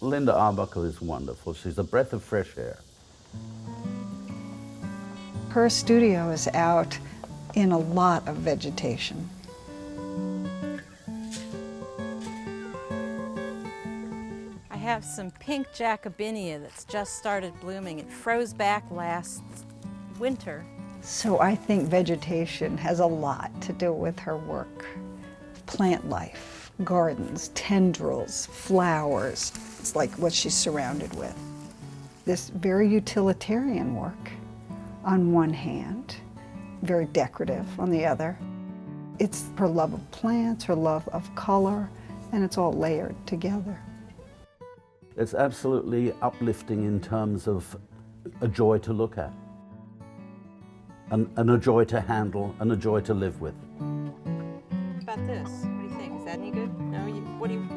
Linda Arbuckle is wonderful. She's a breath of fresh air. Her studio is out in a lot of vegetation. I have some pink Jacobinia that's just started blooming. It froze back last winter. So I think vegetation has a lot to do with her work. Plant life, gardens, tendrils, flowers. It's like what she's surrounded with. This very utilitarian work on one hand, very decorative on the other. It's her love of plants, her love of color, and it's all layered together. It's absolutely uplifting in terms of a joy to look at, and a joy to handle, and a joy to live with. How about this? What do you think? Is that any good? No, what do you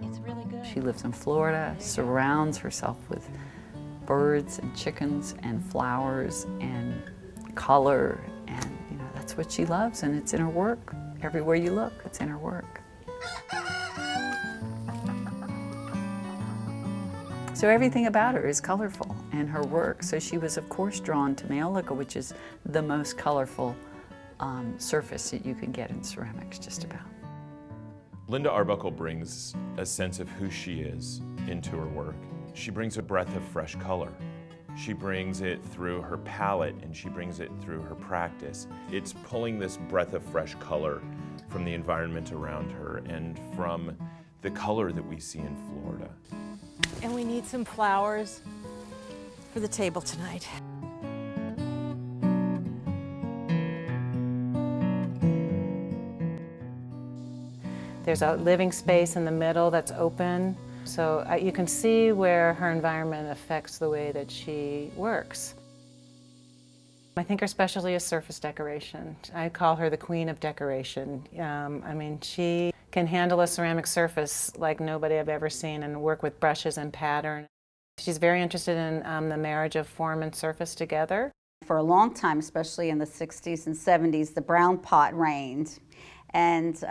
It's really good. She lives in Florida, surrounds herself with birds and chickens and flowers and color, and that's what she loves, and it's in her work. Everywhere you look, it's in her work. So everything about her is colorful in her work. So she was, of course, drawn to Maiolica, which is the most colorful surface that you can get in ceramics, just about. Linda Arbuckle brings a sense of who she is into her work. She brings a breath of fresh color. She brings it through her palette, and she brings it through her practice. It's pulling this breath of fresh color from the environment around her and from the color that we see in Florida. And we need some flowers for the table tonight. There's a living space in the middle that's open, so you can see where her environment affects the way that she works. I think her specialty is surface decoration. I call her the queen of decoration. I mean, she can handle a ceramic surface like nobody I've ever seen and work with brushes and pattern. She's very interested in the marriage of form and surface together. For a long time, especially in the 60s and 70s, the brown pot reigned. And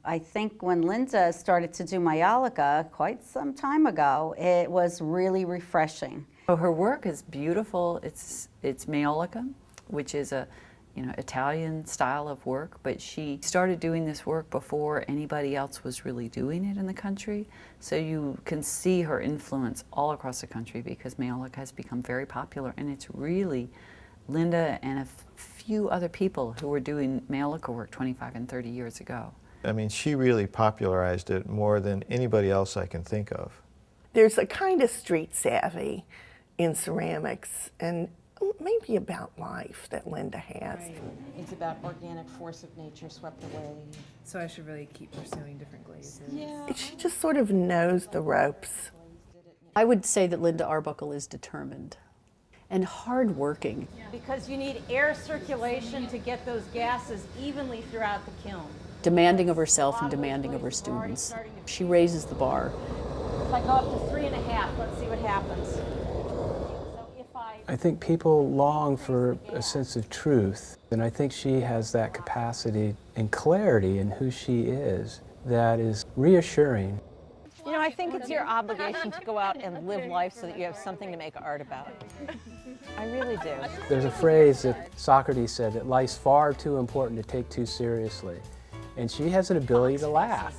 I think when Linda started to do Maiolica quite some time ago, it was really refreshing. So her work is beautiful. It's Maiolica, which is a Italian style of work, but she started doing this work before anybody else was really doing it in the country. So you can see her influence all across the country because Maiolica has become very popular, and it's really Linda and a few other people who were doing Maiolica work 25 and 30 years ago. I mean, she really popularized it more than anybody else I can think of. There's a kind of street savvy in ceramics, and maybe about life that Linda has. Right. It's about organic force of nature swept away. So I should really keep pursuing different glazes. Yeah. She just sort of knows the ropes. I would say that Linda Arbuckle is determined and hardworking. Because you need air circulation to get those gases evenly throughout the kiln. Demanding of herself and demanding of her students. She raises the bar. If I go up to 3.5, let's see what happens. I think people long for a sense of truth, and I think she has that capacity and clarity in who she is that is reassuring. You know, I think it's your obligation to go out and live life so that you have something to make art about. I really do. There's a phrase that Socrates said that life's far too important to take too seriously, and she has an ability to laugh.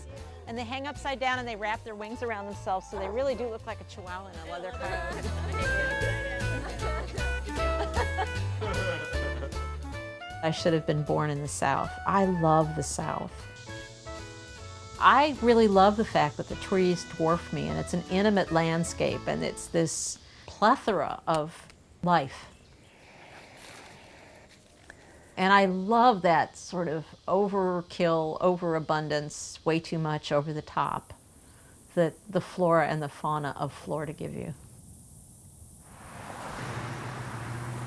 And they hang upside down and they wrap their wings around themselves, so they really do look like a chihuahua in a leather coat. I should have been born in the South. I love the South. I really love the fact that the trees dwarf me, and it's an intimate landscape, and it's this plethora of life. And I love that sort of overkill, overabundance, way too much over the top that the flora and the fauna of Florida give you.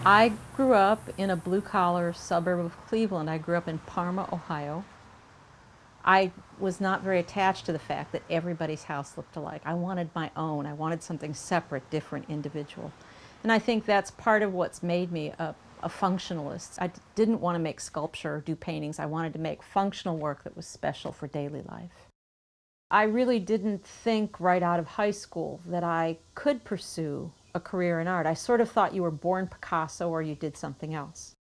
I grew up in a blue-collar suburb of Cleveland. I grew up in Parma, Ohio. I was not very attached to the fact that everybody's house looked alike. I wanted my own. I wanted something separate, different, individual. And I think that's part of what's made me a a functionalist. I didn't want to make sculpture or do paintings. I wanted to make functional work that was special for daily life. I really didn't think right out of high school that I could pursue a career in art. I sort of thought you were born Picasso or you did something else.